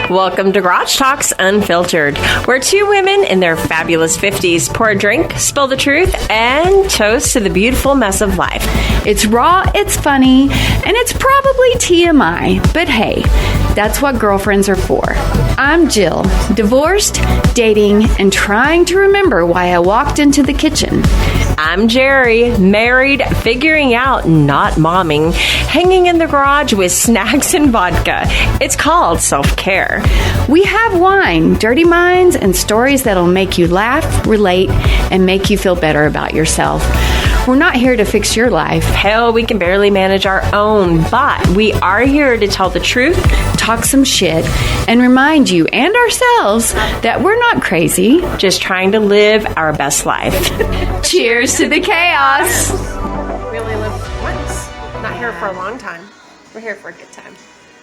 Welcome to Garage Talks Unfiltered, where two women in their fabulous 50s pour a drink, spill the truth, and toast to the beautiful mess of life. It's raw, it's funny, and it's probably TMI, but hey, that's what girlfriends are for. I'm Jill, divorced, dating, and trying to remember why I walked into the kitchen. I'm Jerry, married, figuring out, not momming, hanging in the garage with snacks and vodka. It's called self-care. We have wine, dirty minds, and stories that'll make you laugh, relate, and make you feel better about yourself. We're not here to fix your life. Hell, we can barely manage our own, but we are here to tell the truth, talk some shit, and remind you and ourselves that we're not crazy, just trying to live our best life. Cheers to the chaos. We only live once. Not here for a long time. We're here for a good time.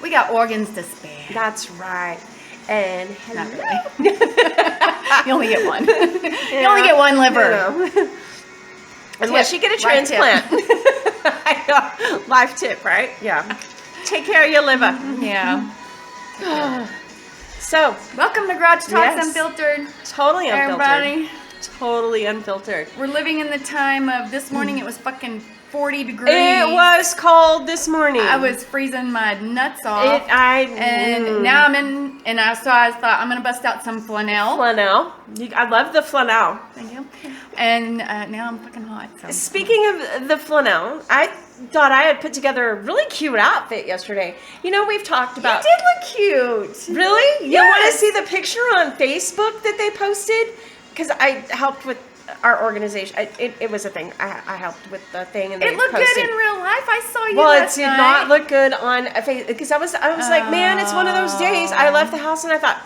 We got organs to spare. That's right. And not really. You only get one. You only get one liver. Unless you get a transplant. Life tip, right? Yeah. Take care of your liver. Yeah. So, welcome to Garage Talks Unfiltered. Totally unfiltered. Everybody. Totally unfiltered. We're living in the time of this morning. It was fucking 40 degrees. It was cold this morning. I was freezing my nuts off. And now I'm in, and I thought I'm going to bust out some flannel. Flannel. I love the flannel. Thank you. And now I'm fucking hot. So. Speaking of the flannel, I thought I had put together a really cute outfit yesterday. You know, we've talked about... You did look cute. Really? Yes. You want to see the picture on Facebook that they posted? Because I helped with our organization. It was a thing. I helped with the thing, and it looked good in real life. I saw you. Well, last it did night. not look good on Facebook because I was like, man, it's one of those days. I left the house and I thought,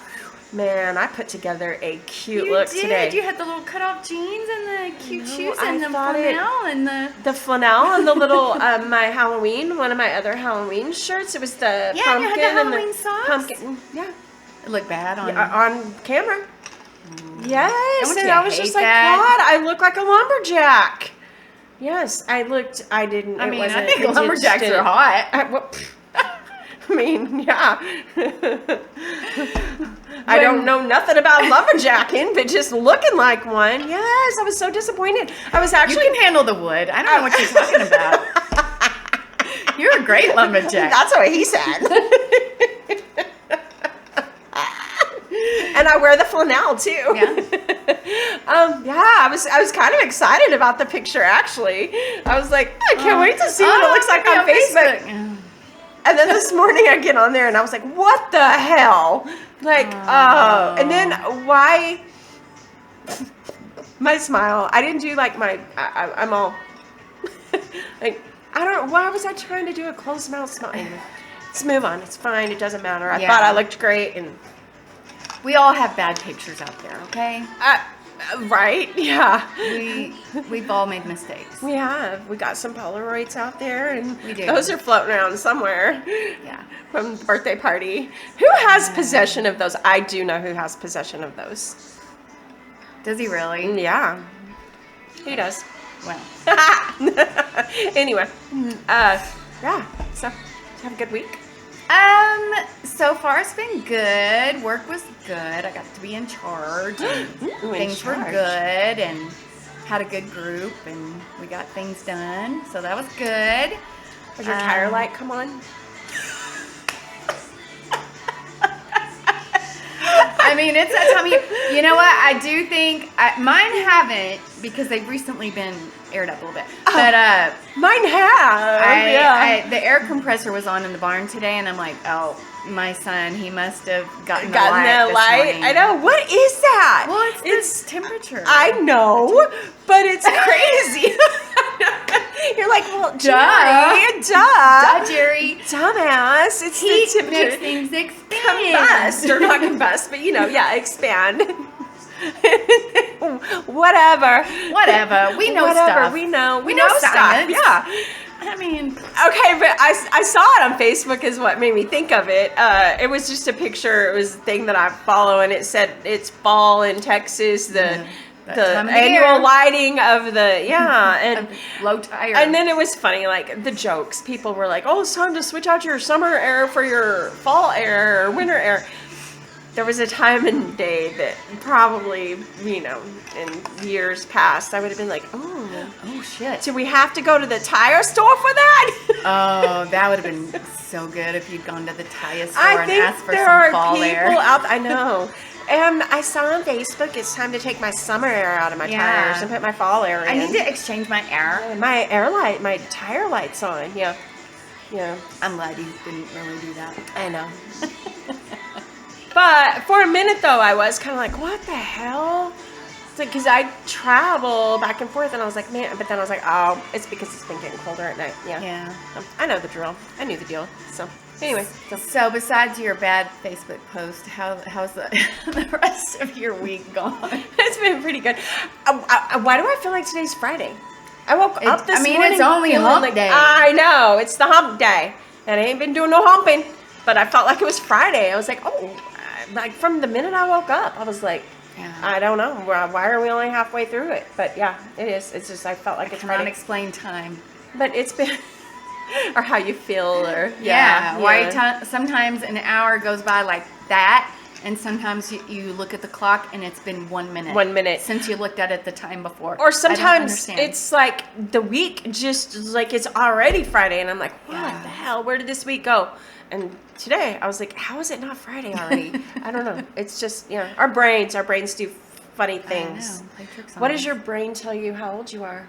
man, I put together a cute look today. You had the little cutoff jeans and the cute shoes and the flannel and the flannel and the little my Halloween, one of my other Halloween shirts. It was the pumpkin you had the Halloween socks. Pumpkin. Yeah, it looked bad on camera. Yes, and I was just like, God, I look like a lumberjack. Yes, I didn't. I mean, I think lumberjacks are hot. I mean, yeah. I don't know nothing about lumberjacking, but just looking like one. Yes, I was so disappointed. I was actually... You can handle the wood. I don't know what you're talking about. You're a great lumberjack. That's what he said. And I wear the flannel too. Yeah. I was kind of excited about the picture actually. I was like, I can't wait to see what it looks like on Facebook. Yeah. And then this morning I get on there and I was like, what the hell? Like, and then why? My smile. I didn't do like I'm all like, I don't know. Why was I trying to do a closed mouth smile? Anyway, let's move on. It's fine. It doesn't matter. I thought I looked great and. We all have bad pictures out there, okay? Right? Yeah. We've all made mistakes. We have. We got some Polaroids out there, and we do. Those are floating around somewhere. Yeah. From the birthday party. Who has possession of those? I do know who has possession of those. Does he really? Yeah. He does. Well. Anyway. Yeah. So, have a good week. So far it's been good. Work was good. I got to be in charge. And things were good and had a good group and we got things done. So that was good. Does your tire light come on? I mean, it's that time of year. You know what? I do think mine haven't because they've recently been aired up a little bit. But mine have. The air compressor was on in the barn today, and I'm like, oh, my son, he must have gotten the light. I know. What is that? Well, it's temperature. I know, but it's crazy. You're like, well, duh, Jerry, dumbass. It's heat the temperature. makes things expand. Combust or not combust, but expand. Whatever. We know stuff. We know stuff. Yeah. I mean, okay, but I saw it on Facebook is what made me think of it. It was just a picture. It was a thing that I follow, and it said it's fall in Texas. The annual lighting of the and low tire. And then it was funny, like the jokes. People were like, "Oh, it's time to switch out your summer air for your fall air or winter air." there was a time and day that probably, you know, in years past, I would have been like, oh shit. Do we have to go to the tire store for that? Oh, that would have been so good if you'd gone to the tire store and asked for some fall air. I know. And I saw on Facebook it's time to take my summer air out of my tires and put my fall air in. I need to exchange my air. My tire light's on. Yeah. I'm glad you didn't really do that. I know. But for a minute though, I was kind of like, what the hell? It's like, because I travel back and forth, and I was like, man. But then I was like, oh, it's because it's been getting colder at night. Yeah. I know the drill. I knew the deal. So. Anyway, so besides your bad Facebook post, how's the rest of your week gone? It's been pretty good. Why do I feel like today's Friday? I woke up this morning. It's only hump day. I know, it's the hump day. And I ain't been doing no humping. But I felt like it was Friday. I was like, like from the minute I woke up, I was like, I don't know. Why are we only halfway through it? But yeah, it is. It's just, I felt like it's Friday. I can't explain time. But it's been... or how you feel, or sometimes an hour goes by like that, and sometimes you look at the clock and it's been 1 minute. 1 minute since you looked at it the time before. Or sometimes it's like the week just like it's already Friday, and I'm like, what the hell? Where did this week go? And today I was like, how is it not Friday already? I don't know. It's just our brains do funny things. Play tricks on what does your brain tell you how old you are?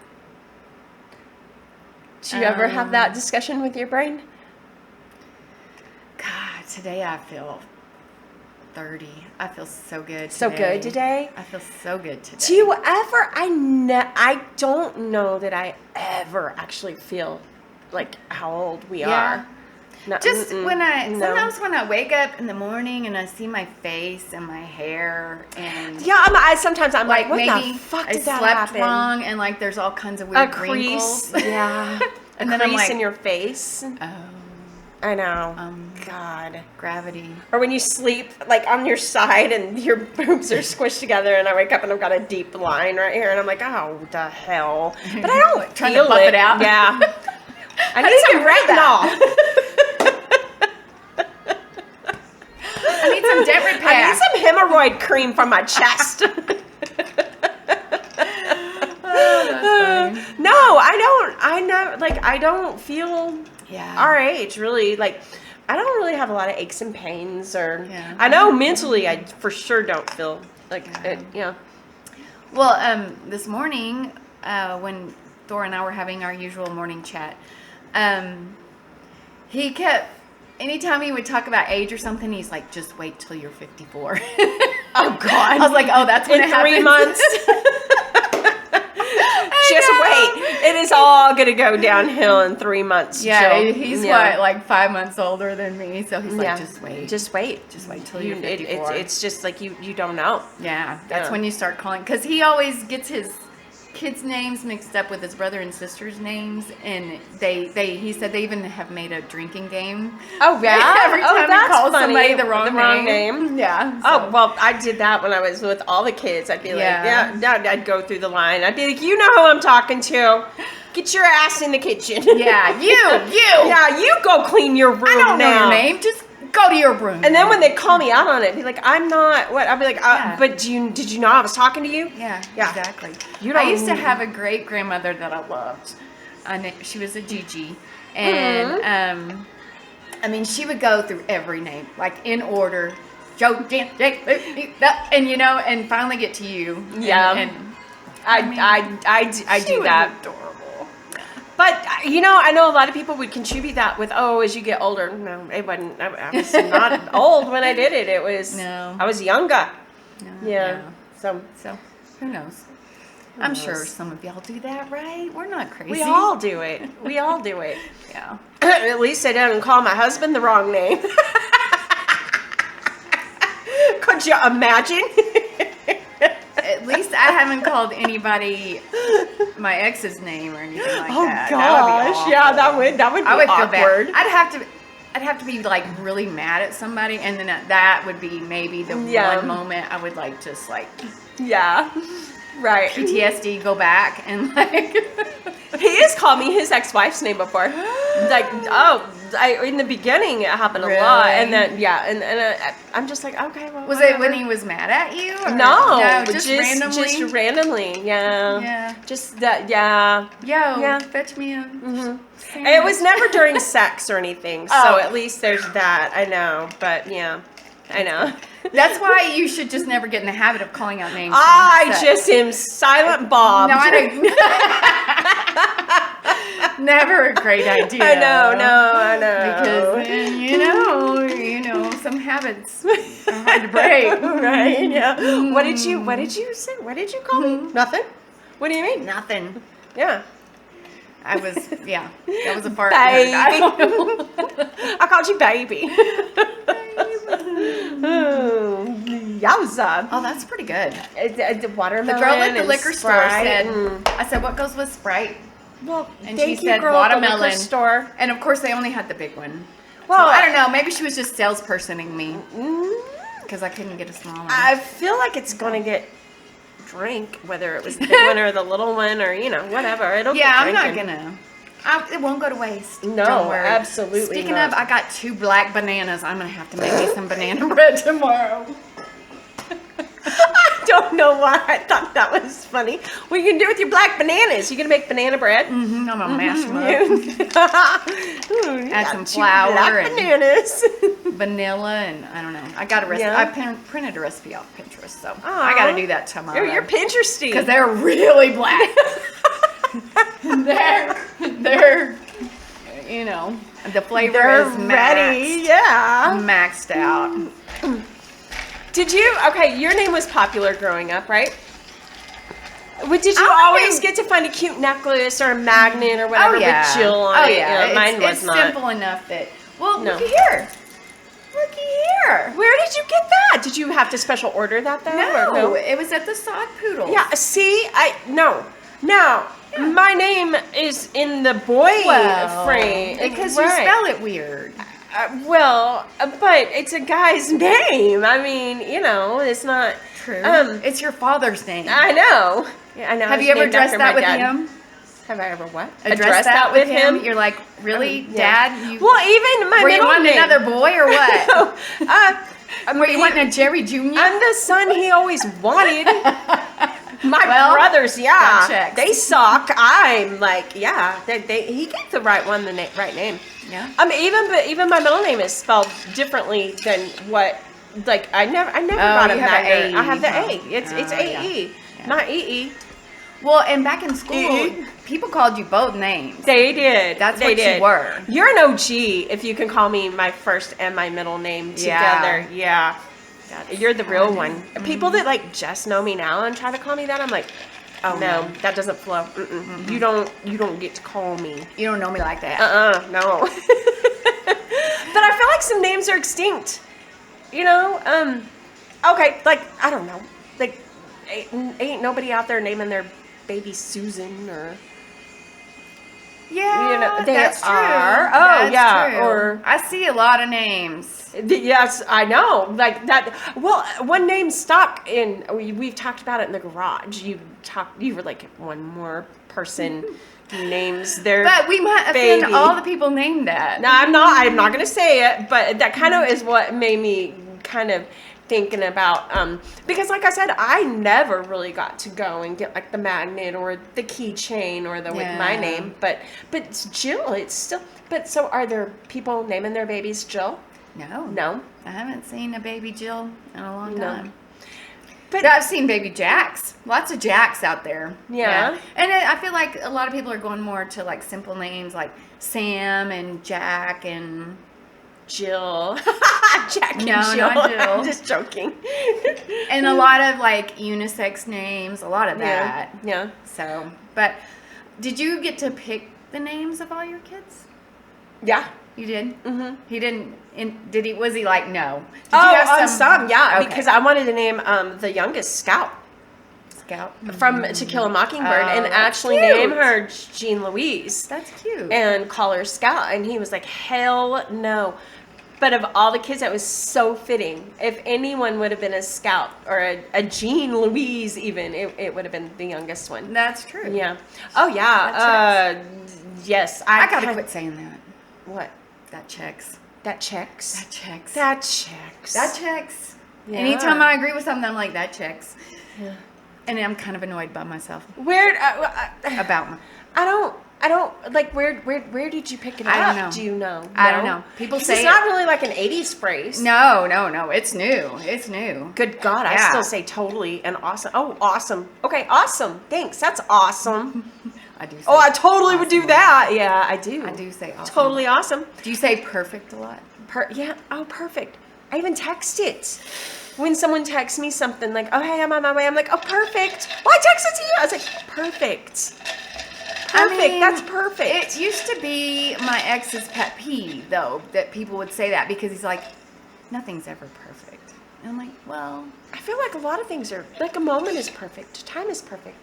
Do you ever have that discussion with your brain? God, today I feel 30. I feel so good today. So good today? I feel so good today. Do you ever, I don't know that I ever actually feel like how old we are. No, just sometimes when I wake up in the morning and I see my face and my hair and sometimes I'm like, what maybe the fuck did I that slept happen? wrong and like there's all kinds of weird wrinkles. Yeah, and then then I'm crease like, in your face. Oh, I know. God, gravity. Or when you sleep like on your side and your boobs are squished together, and I wake up and I've got a deep line right here, and I'm like, oh, the hell! But I don't trying feel to buff it out. Yeah, I need some retinol. I need some dent repair. I need some hemorrhoid cream for my chest. No, I don't. I don't feel our age really. Like, I don't really have a lot of aches and pains, or I know mentally, I for sure don't feel like it. Yeah. Well, this morning, when Thor and I were having our usual morning chat, he kept. Anytime he would talk about age or something, he's like, just wait till you're 54. Oh, God. I was like, oh, that's when it happens. 3 months. Just wait. It is all going to go downhill in 3 months. Yeah, Jill. He's like 5 months older than me, so he's like, just wait. Just wait. Just wait till you're 54. It's just like you don't know. Yeah, that's when you start calling. Because he always gets his kids' names mixed up with his brother and sister's names, and he said they even have made a drinking game. Oh yeah, every time he calls somebody the wrong name. Yeah. So. Oh well, I did that when I was with all the kids. I'd be like, I'd go through the line. I'd be like, you know who I'm talking to. Get your ass in the kitchen. Yeah, you. Yeah, you go clean your room. I don't know your name. Just go to your room. And then when they call me out on it, be like, I'm not. What? I'll be like, but did you know I was talking to you? Yeah. Exactly. I used to have a great grandmother that I loved. She was a Gigi, and I mean, she would go through every name like in order. Joe, Jan, Jake, and and finally get to you. Yeah. And I do that. Adorable. But, I know a lot of people would contribute that with, as you get older. No, it wasn't. I was not old when I did it. It was, I was younger. No, yeah. So, who knows? I'm sure some of y'all do that, right? We're not crazy. We all do it. Yeah. At least I didn't call my husband the wrong name. Could you imagine? At least I haven't called anybody my ex's name or anything like that. Oh gosh, that would be awkward. Feel bad. I'd have to be like really mad at somebody, and then that would be maybe the one moment I would like just like right PTSD go back and like he has called me his ex-wife's name before. Like, in the beginning it happened a Really? lot, and then I'm just like, okay, well. Was whatever. it when he was mad at you? Or? No, just randomly. Just randomly, yeah. Yeah. Just that, yeah. Yo, fetch me a. Mm-hmm. It was never during sex or anything, so at least there's that. I know, but yeah, I know. That's why you should just never get in the habit of calling out names. I just am silent Bob. No, I don't. Never a great idea. I know. Because then, you know, some habits are hard to break. Right? Yeah. What did you say? What did you call me? Nothing. What do you mean? Nothing. Yeah. That was a fart. Baby. I don't know. I called you baby. Oh, yowza. Oh, that's pretty good. The watermelon. The girl at the liquor store said, and, I said, what goes with Sprite? Well, And thank she you, said girl at the watermelon. liquor store. And of course, they only had the big one. Well, So, I don't know. Maybe she was just salespersoning me because I couldn't get a small one. I feel like it's going to get drink, whether it was the big one or the little one or, whatever. It'll get I'm drinking. not gonna. It won't go to waste. No, Don't worry. absolutely Speaking not. of, I got 2 black bananas. I'm gonna have to make me some banana bread tomorrow. I don't know why I thought that was funny. What are you going to do with your black bananas? You going to make banana bread? I'm gonna mash them up. Ooh, Add some flour black and bananas. vanilla, and I don't know. I got a recipe. Yeah. I printed a recipe off Pinterest, so I got to do that tomorrow. You're Pinteresty. Because they're really black. they're, the flavor is ready. Yeah. maxed out. Your name was popular growing up, right? Did you I always think- get to find a cute necklace or a magnet or whatever with Jill on it? yeah. Mine was it's not. simple enough that, No. looky here. Where did you get that? Did you have to special order that though? No, or it was at the Sod Poodle. Yeah, see, Now, my name is in the boy frame. Because you spell it weird. But it's a guy's name. I mean, it's not True. It's your father's name. I know. Yeah, I know. Have It's you ever named dressed after that my with dad. him? Have I ever what? Addressed that with him? You're like, really, Yeah. Dad? Well, even my Were you middle wanting name. another boy or what? Were you he- wanting a Jerry Jr.? I'm the son he always wanted. My Well, brothers, that checks. they suck. I'm like, he gets the right one, the right name. Yeah. Even my middle name is spelled differently than what. Like I never got a you have magnet. an A, I have the huh? A. It's yeah. AE, Yeah. not EE. Well, and back in school, Mhm. people called you both names. They did. That's they what did. you were. You're an OG if you can call me my first and my middle name together. Yeah. You're the real one. Mm-hmm. People that just know me now and try to call me that, I'm like, oh no, that doesn't flow. Mm-mm. You don't get to call me. You don't know me like that. No. But I feel like some names are extinct. Okay, like I don't know, like ain't nobody out there naming their baby Susan or. Yeah, they that's true. are. Oh, That's yeah, true. or- I see a lot of names. Yes, I know. Like that. Well, one name stuck in. We've talked about it in the garage. You were like one more person names their. But we might baby. offend all the people named that. No, I'm not going to say it. But that kind of is what made me kind of thinking about. Because, like I said, I never really got to go and get like the magnet or the keychain or with my name. But it's Jill. It's still. But so are there people naming their babies Jill? No. I haven't seen a baby Jill in a long time. But I've seen baby Jacks. Lots of Jacks out there. Yeah. And I feel like a lot of people are going more to like simple names like Sam and Jack and Jill. Jack and No, Jill. not Jill. I'm just joking. and a lot of like unisex names, a lot of that. Yeah. So, but did you get to pick the names of all your kids? Yeah. You did? Mm-hmm. He didn't. Was he like no? Did Oh, you have some, yeah. Okay. Because I wanted to name the youngest Scout Scout from To Kill a Mockingbird Oh, and that's actually cute. name her Jean Louise That's cute. and call her Scout. And he was like, hell no. But of all the kids, that was so fitting. If anyone would have been a Scout or a Jean Louise even, it would have been the youngest one. That's true. Yeah. Oh, yeah. Yes. I gotta quit saying that. What? That checks. That checks. That checks. That checks. That checks. Yeah. Anytime I agree with something, I'm like, that checks. Yeah. And I'm kind of annoyed by myself. Where About my... I don't like where did you pick it up? I don't know. Do you know? I don't know. People say it's not really like an 80s phrase. No. It's new. It's new. Good God, Yeah. I still say totally and awesome. Oh, awesome. Okay, awesome. Thanks. That's awesome. I do say I totally would do awesome. that. Yeah, I do. I do say awesome. Totally awesome. Do you say perfect a lot? Yeah. Oh, perfect. I even text it. When someone texts me something like, "Oh, hey, I'm on my way," I'm like, "Oh, perfect." Well, I texted to you. I was like, "Perfect." Perfect. That's perfect. It used to be my ex's pet peeve, though, that people would say that because he's like, nothing's ever perfect. And I'm like, well, I feel like a lot of things are like a moment is perfect. Time is perfect.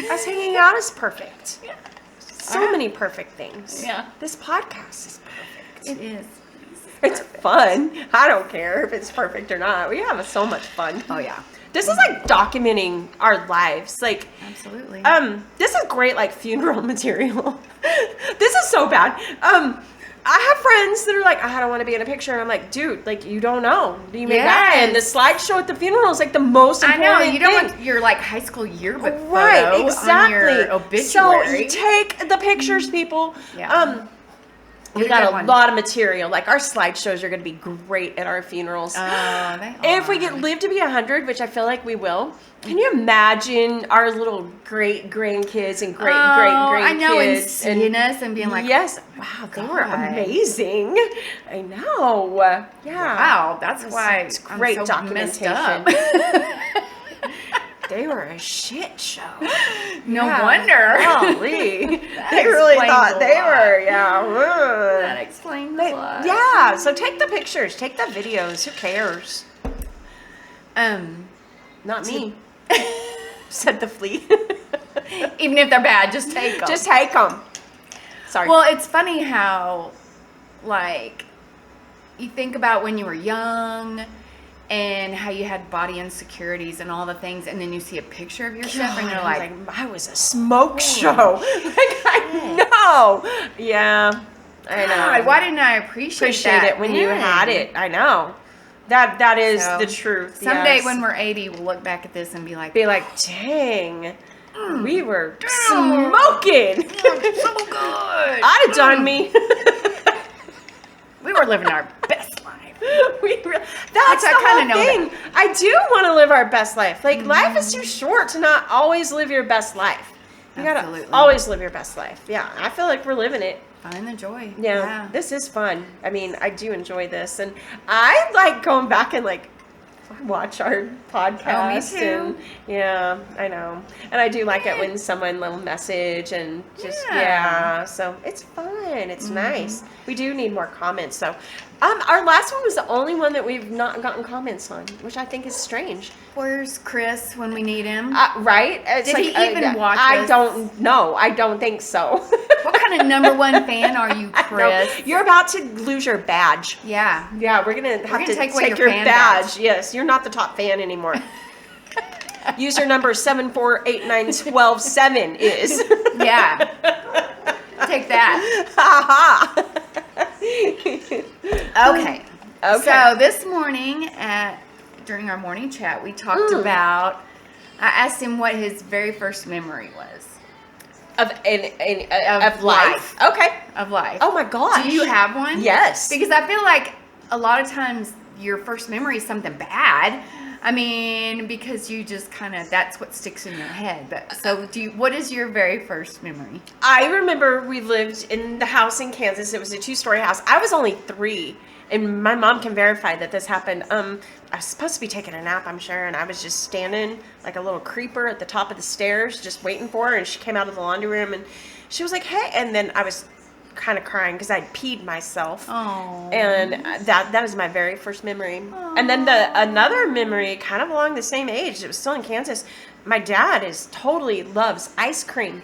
Us hanging out is perfect. yeah, So many perfect things. Yeah. This podcast is perfect. it is. It's fun. I don't care if it's perfect or not. We have so much fun. Oh yeah, This is like documenting our lives. Like, absolutely. this is great, like funeral material. This is so bad. I have friends that are like, I don't want to be in a picture, and I'm like, dude, like you don't know. You may die, and the slideshow at the funeral is like the most important. I know you don't thing. want your like high school yearbook Right, photo exactly. on your obituary. So you take the pictures, people. Yeah. We got a lot of material. Like our slideshows are going to be great at our funerals. They are. If we live to be 100, which I feel like we will, can you imagine our little great grandkids and great grandkids? I know, and seeing us and being like, yes, wow, they were amazing. I know. Yeah. Wow, that's why it's great I'm so documentation. messed up. They were a shit show. No wonder. Golly. They really thought they were, That explains a lot. Yeah, so take the pictures, take the videos. Who cares? Not me. Said the flea. Even if they're bad, just take them. Just take them. Sorry. Well, it's funny how, like, you think about when you were young and how you had body insecurities and all the things, and then you see a picture of yourself and you're like, I was a smoke show. Like, I know. Yeah, I know. God, why didn't I appreciate that it when you had it? I know. That is the truth. Someday yes. when we're 80, we'll look back at this and be like, dang, we were smoking. So good. I'd have done me. We were living our best life. That's the whole thing. I do want to live our best life. Like, life is too short to not always live your best life. You gotta always live your best life. Yeah, I feel like we're living it. Find the joy. Yeah, this is fun. I mean, I do enjoy this, and I like going back and like watch our podcast. Oh, me too. And yeah, I know, and I do like it when someone will message and just so it's fun. It's nice. We do need more comments, so. Our last one was the only one that we've not gotten comments on, which I think is strange. Where's Chris when we need him? Right? It's Did he even watch I us? don't know. I don't think so. What kind of #1 fan are you, Chris? No, you're about to lose your badge. Yeah. Yeah, we're gonna have to take away your fan badge. Yes, you're not the top fan anymore. User number 7489127 is. Yeah. Take that. Ha Okay. So this morning during our morning chat, we talked about. I asked him what his very first memory was of life. Okay. Of life. Oh my gosh. Do you have one? Yes. Because I feel like a lot of times your first memory is something bad. I mean, because you just kind of, that's what sticks in your head. But so what is your very first memory? I remember we lived in the house in Kansas. It was a 2-story house. I was only 3, and my mom can verify that this happened. I was supposed to be taking a nap, I'm sure, and I was just standing like a little creeper at the top of the stairs, just waiting for her, and she came out of the laundry room, and she was like, hey, and then I was kind of crying because I'd peed myself. Oh. And that was my very first memory. Aww. And then another memory kind of along the same age, it was still in Kansas. My dad totally loves ice cream,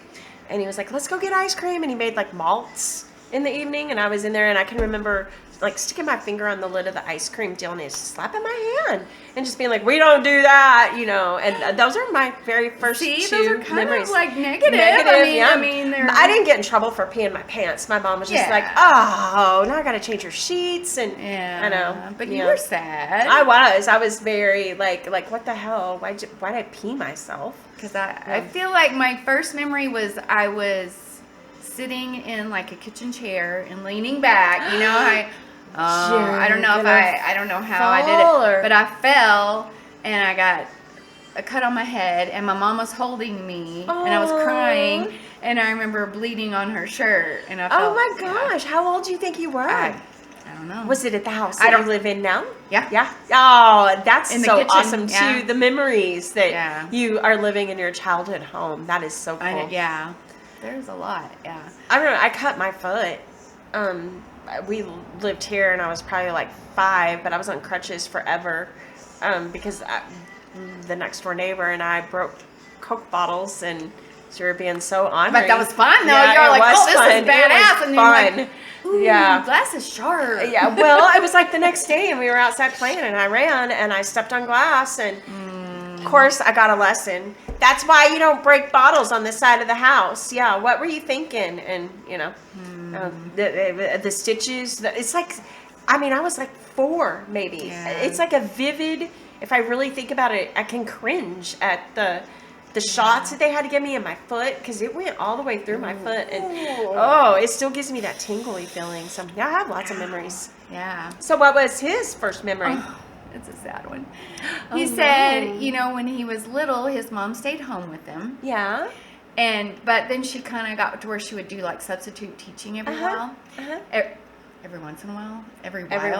and he was like, let's go get ice cream, and he made like malts in the evening, and I was in there, and I can remember like sticking my finger on the lid of the ice cream deal and it's slapping my hand and just being like, we don't do that, you know. And those are my very first two those are kind memories. of like negative. I mean, I didn't get in trouble for peeing my pants. My mom was just like, oh, now I got to change your sheets. And I know. But you were sad. I was very like, what the hell? Why'd I pee myself? Because I feel like my first memory was I was sitting in like a kitchen chair and leaning back. You know, I don't know I don't know how I did it, but I fell and I got a cut on my head and my mom was holding me and I was crying and I remember bleeding on her shirt and I felt, oh my gosh, how old do you think you were? I don't know. Was it at the house that you live in now? Yeah. Yeah. Oh, that's in the so kitchen. awesome too. The memories that you are living in your childhood home. That is so cool. Yeah. There's a lot. Yeah. I remember I cut my foot. We lived here and I was probably like 5, but I was on crutches forever because the next door neighbor and I broke Coke bottles and she were being so ornery. But that was fun though. Yeah, You're like, oh, this fun. is badass. And fun. You're like, ooh, glass is sharp. Yeah, well, it was like the next day and we were outside playing and I ran and I stepped on glass and of course I got a lesson. That's why you don't break bottles on this side of the house. Yeah, what were you thinking? And, you know, the stitches, it's like, I mean, I was like 4 maybe. Yeah. It's like a vivid, if I really think about it, I can cringe at the shots that they had to give me in my foot because it went all the way through my foot. And, it still gives me that tingly feeling. So, yeah, I have lots of memories. Yeah. So what was his first memory? It's a sad one. He said, you know, when he was little, his mom stayed home with him. Yeah. But then she kind of got to where she would do like substitute teaching every while. Every once in a while. Every once in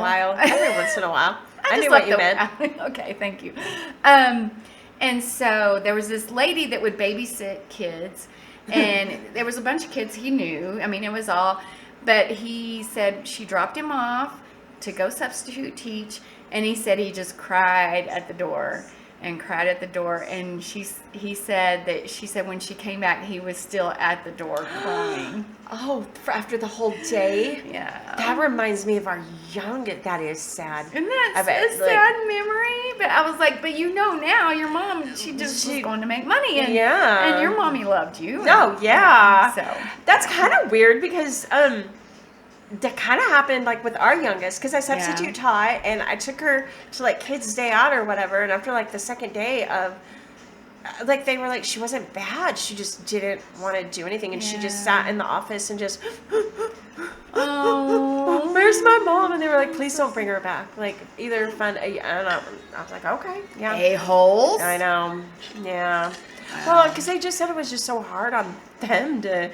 a while. I knew what you meant. Okay, thank you. And so there was this lady that would babysit kids, and there was a bunch of kids he knew. I mean, it was all, but he said she dropped him off to go substitute teach. And he said he just cried at the door and cried at the door. And she said when she came back, he was still at the door crying. Oh, after the whole day? Yeah. That reminds me of our youngest. That is sad. And that's a sad memory. But I was like, but you know now, your mom, she was going to make money. And, and your mommy loved you. Oh, yeah. So that's kind of weird because that kind of happened like with our youngest because I substitute taught and I took her to like kids day out or whatever, and after like the second day of like they were like she wasn't bad, she just didn't want to do anything and she just sat in the office and just where's my mom? And they were like, please don't bring her back, like either fun. And I was like, okay, a-holes. I know. Well, because they just said it was just so hard on them to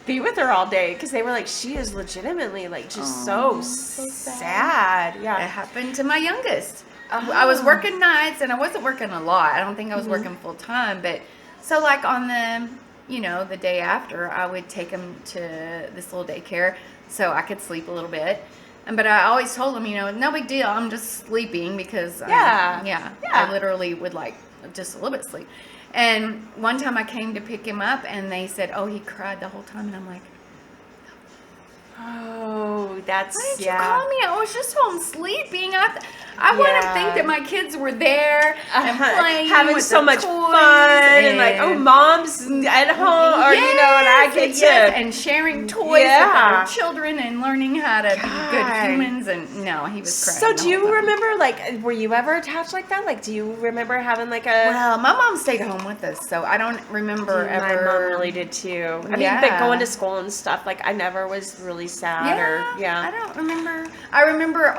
be with her all day because they were like, she is legitimately like just so sad. Yeah, it happened to my youngest. I was working nights and I wasn't working a lot. I don't think I was working full time, but so like on the day after, I would take him to this little daycare so I could sleep a little bit. But I always told him, no big deal, I'm just sleeping because I literally would like just a little bit sleep. And one time I came to pick him up and they said, oh, he cried the whole time. And I'm like, oh, that's, why did you call me? I was just home sleeping. I want to think that my kids were there and playing having with so much fun and like, oh, mom's at home, or and I get to and sharing toys with our children and learning how to be good humans. And no, he was crying. So do you remember, like, were you ever attached like that? Like, do you remember having like a? Well, my mom stayed home with us, so I don't remember ever. My mom really did too. I mean, but going to school and stuff, like, I never was really sad I don't remember. I remember.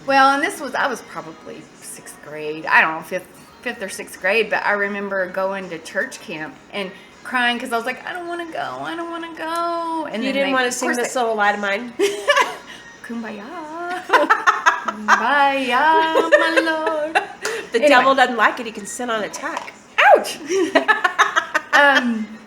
Well, and I was probably 6th grade. I don't know, 5th or 6th grade, but I remember going to church camp and crying because I was like, I don't want to go. And you didn't want to sing This Little Light of Mine? Kumbaya. Kumbaya, my Lord. The devil doesn't like it. He can sin on attack. Ouch.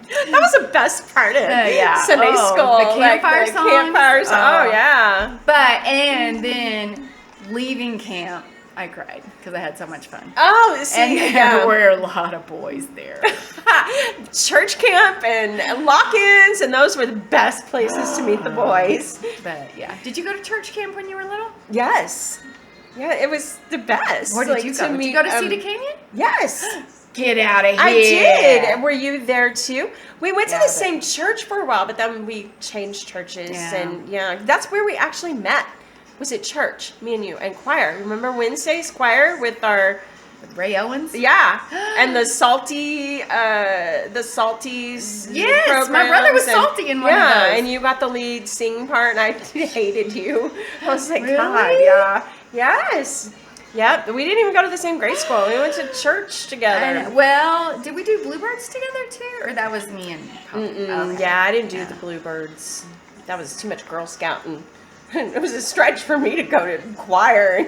That was the best part of Sunday school. The campfire songs. Campfires. Oh, yeah. And then leaving camp, I cried because I had so much fun. Oh, see, and there were a lot of boys there. Church camp and lock-ins, and those were the best places to meet the boys. But yeah, did you go to church camp when you were little? Yes. Yeah, it was the best. Where did you go? Did you go to Cedar Canyon? Yes. Get out of here. I did. Were you there too? We went to the same church for a while, but then we changed churches. Yeah. And that's where we actually met. Was at church, me and you, and choir. Remember Wednesday's choir with our... Ray Owens? Yeah. And the salties. Yes, my brother was salty in one of those. Yeah, and you got the lead singing part, and I hated you. I was like, really? God, yeah. Yes. Yep. We didn't even go to the same grade school. We went to church together. Well, did we do Bluebirds together too? Or that was me and Pop? Okay. Yeah, I didn't do the Bluebirds. That was too much Girl Scouting. It was a stretch for me to go to choir.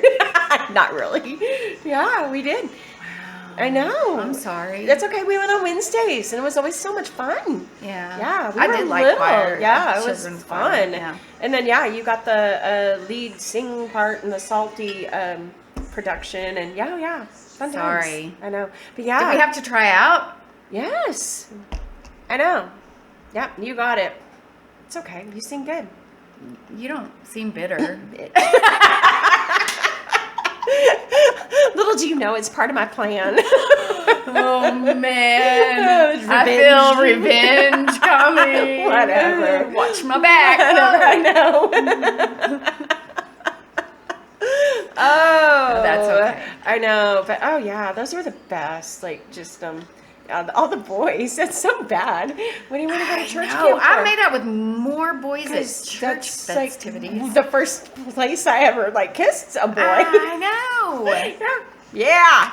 Not really. Yeah, we did. Wow. I know. I'm sorry. That's okay. We went on Wednesdays, and it was always so much fun. Yeah. Yeah, I did like choir. Yeah, it was fun. Choir. Yeah. And then, you got the lead singing part and the salty production. And, yeah. Fun times. Sorry. I know. But, yeah. Did we have to try out? Yes. I know. Yep, you got it. It's okay. You sing good. You don't seem bitter. Little do you know, it's part of my plan. Oh, man. I feel revenge coming. Whatever. Watch my back. I know. Oh. That's okay. I know. But, those were the best. Like, just, all the boys. That's so bad. When do you want to go to church camp? I made out with more boys at church festivities. Like the first place I ever kissed a boy. I know. Yeah.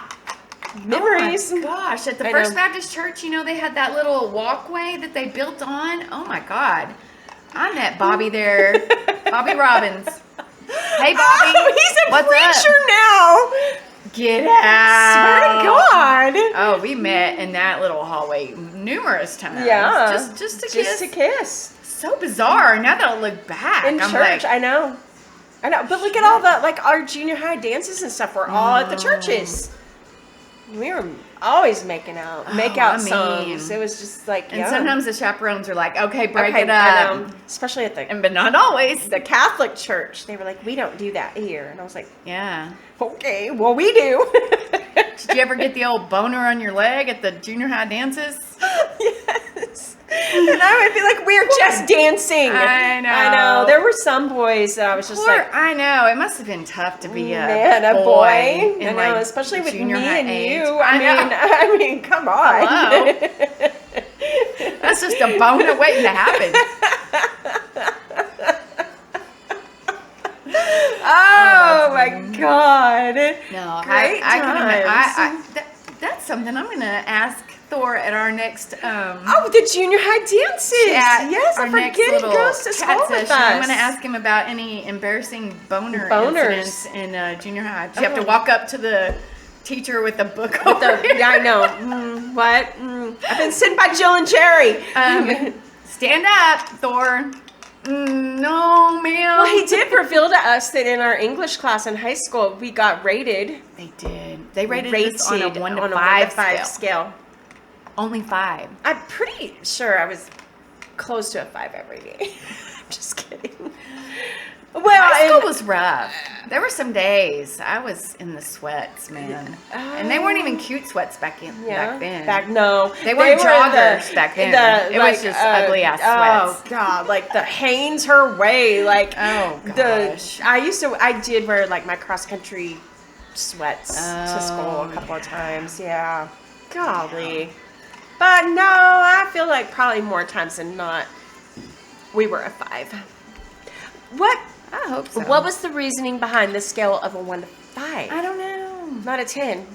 Memories. Oh my gosh! At the First Baptist Church, they had that little walkway that they built on. Oh my God! I met Bobby there. Bobby Robbins. Hey, Bobby. Oh, he's a What's preacher up? now. Get out! Swear to God! Oh, we met in that little hallway numerous times. Yeah, just to kiss. Just to kiss. So bizarre. Now that I look back, In church, I know. But look at all the our junior high dances and stuff were all at the churches. We were always making out, songs. It was just and sometimes the chaperones are like, "Okay, break it up." Especially at but not always. The Catholic church, they were like, "We don't do that here," and I was like, "Yeah, okay, well we do." Did you ever get the old boner on your leg at the junior high dances? Yes. And I would be like, "We're just dancing." I know. I know. There were some boys that I was just I know. It must have been tough to be a boy. I know, especially with me and age. you. I mean, come on. Hello. That's just a boner waiting to happen. Oh my God. No, Great times. That's something I'm going to ask Thor at our next the junior high dances. Yes, I forget he goes to school with us. I'm going to ask him about any embarrassing boners incidents in junior high. Do you have to walk up to the teacher with a book Yeah, I know. What? I've been sitting by Jill and Jerry. Stand up, Thor. No, ma'am. Well, he did reveal to us that in our English class in high school, we got rated. They did. They rated us on a 1 to 5 scale. Only 5. I'm pretty sure I was close to a 5 every day. I'm just kidding. Well, high school was rough. There were some days I was in the sweats, man. And they weren't even cute sweats back then. No. They weren't joggers back then. It was just ugly ass sweats. Oh God, like the Hanes her way, like oh gosh. I did wear my cross country sweats to school a couple of times. Yeah. Golly. But no, I feel like probably more times than not we were a 5. What? I hope so. What was the reasoning behind the scale of a 1 to 5? I don't know. Not a 10.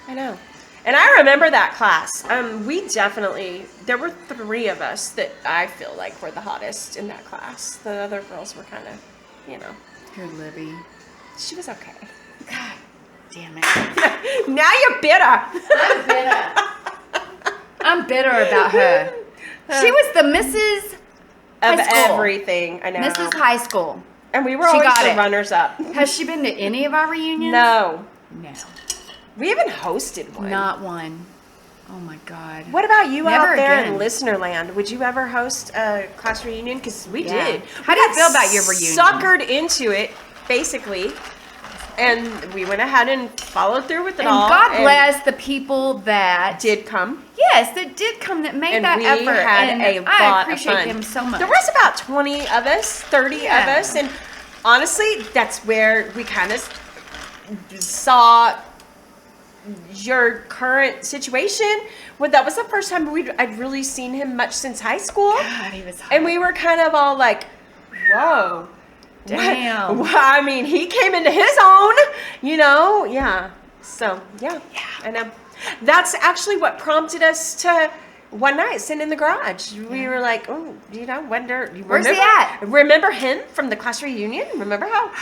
I know. And I remember that class. There were 3 of us that I feel like were the hottest in that class. The other girls were kind of, Who, Libby? She was okay. God damn it. Now you're bitter. I'm bitter. I'm bitter about her. She was the Mrs. Of High school. Everything. I know. Mrs. High School. And we were always the runners-up. Has she been to any of our reunions? No. No. We haven't hosted one. Not one. Oh my God. What about you Never out there again. in listener land? Would you ever host a class reunion? Because we did. How do you feel about your reunion? Suckered into it, basically. And we went ahead and followed through with it all. And God bless the people that did come. Yes, that did come, that made that effort. And we had a lot I appreciate of fun. them so much. There was about 20 of us, 30 of us. And honestly, that's where we kind of saw your current situation. Well, that was the first time I'd really seen him much since high school. God, he was hot. And we were kind of all like, whoa. Damn. Well, I mean, he came into his own, yeah. So, yeah. And that's actually what prompted us to one night sitting in the garage. We were like, oh, where's he at? Remember him from the class reunion? Remember how,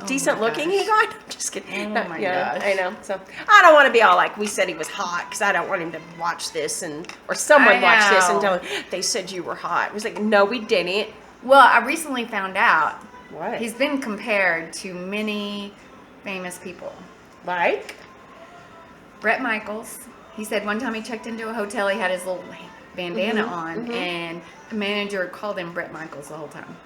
decent looking he got? I'm just kidding. Oh my gosh. I know. So I don't want to be all like, we said he was hot, because I don't want him to watch this or someone watch this and tell him they said you were hot. It was like, no, we didn't. Well, I recently found out. What? He's been compared to many famous people. Like? Bret Michaels. He said one time he checked into a hotel, he had his little bandana on, and the manager called him Bret Michaels the whole time.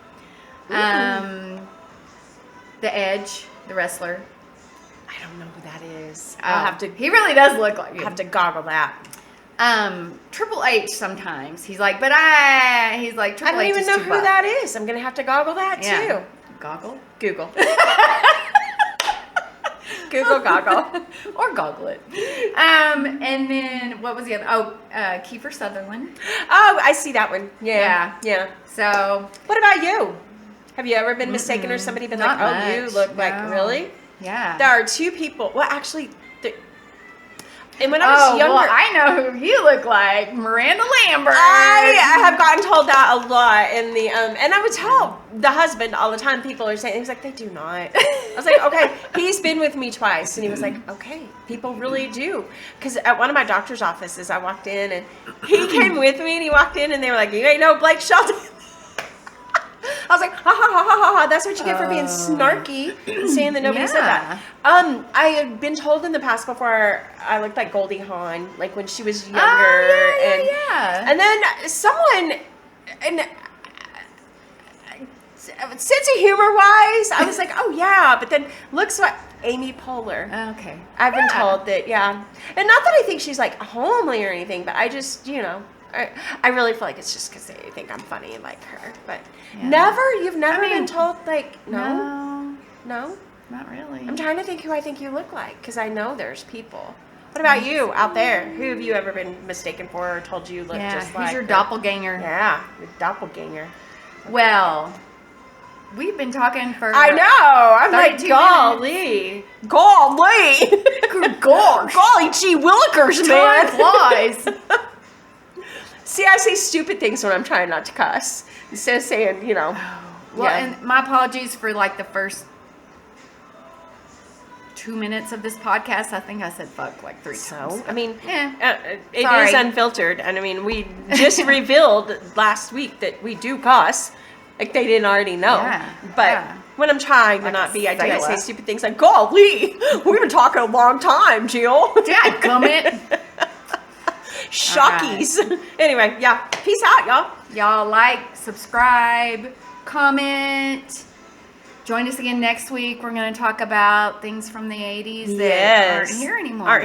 The Edge, the wrestler. I don't know who that is. I'll have to. He really does look like him. I have to goggle that. Triple H sometimes. He's like, Triple I H don't even is know too who buff. that is. I'm gonna have to goggle that too. Goggle? Google. Google goggle. Or goggle it. And then what was the other? Oh, Kiefer Sutherland. Oh, I see that one. Yeah. So what about you? Have you ever been mistaken or somebody been like, Not oh, you much. look like, really? Yeah. There are two people. Well, actually, and when I was younger. Well, I know who you look like. Miranda Lambert. I have gotten told that a lot in the, and I would tell the husband all the time, people are saying, he was like, they do not. I was like, okay, he's been with me twice. And he was like, okay, people really do. Because at one of my doctor's offices, I walked in and he came with me and he walked in and they were like, you ain't no Blake Shelton. I was like, ha ha ha ha ha ha. That's what you get for being snarky and saying that nobody said that. I had been told in the past before I looked like Goldie Hawn, like when she was younger. And then someone, and sense of humor wise, I was like, oh yeah. But then looks like Amy Poehler. Okay. I've been told that, and not that I think she's like homely or anything, but I just, I really feel like it's just because they think I'm funny and like her. But you've never been told, like, no? Not really. I'm trying to think who I think you look like, because I know there's people. What about you out there? Who have you ever been mistaken for or told you look just like? Who's your doppelganger? Yeah, your doppelganger. Well, we've been talking for I know. I'm like, 32 golly. Golly. Good gosh. Golly gee willikers, man. Time flies. See, I say stupid things when I'm trying not to cuss. Instead of saying, Well, and my apologies for like the first 2 minutes of this podcast. I think I said fuck like 3 times. I mean, it Sorry. is unfiltered. And I mean, we just revealed last week that we do cuss. Like they didn't already know. But when I'm trying to not be, I say stupid things like, golly, we've been talking a long time, Jill. Dadgummit. Shockies. Right. Anyway, peace out, y'all. Y'all like, subscribe, comment. Join us again next week. We're going to talk about things from the 80s that aren't here anymore.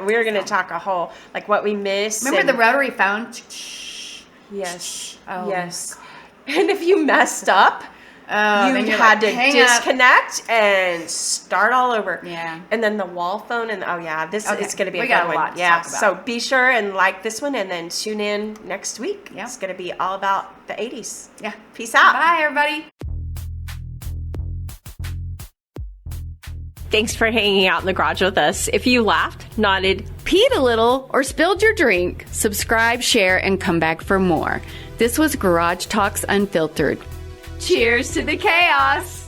We're going to talk a whole, like what we miss. Remember the rotary phone? Yes. Oh. Yes. And if you messed up, you had to disconnect and start all over. Yeah. And then the wall phone and it's going to be a good one. Lot to talk about. So be sure and like this one and then tune in next week. It's going to be all about the 80s. Yeah. Peace out. Bye, everybody. Thanks for hanging out in the garage with us. If you laughed, nodded, peed a little, or spilled your drink, subscribe, share, and come back for more. This was Garage Talks Unfiltered. Cheers to the chaos!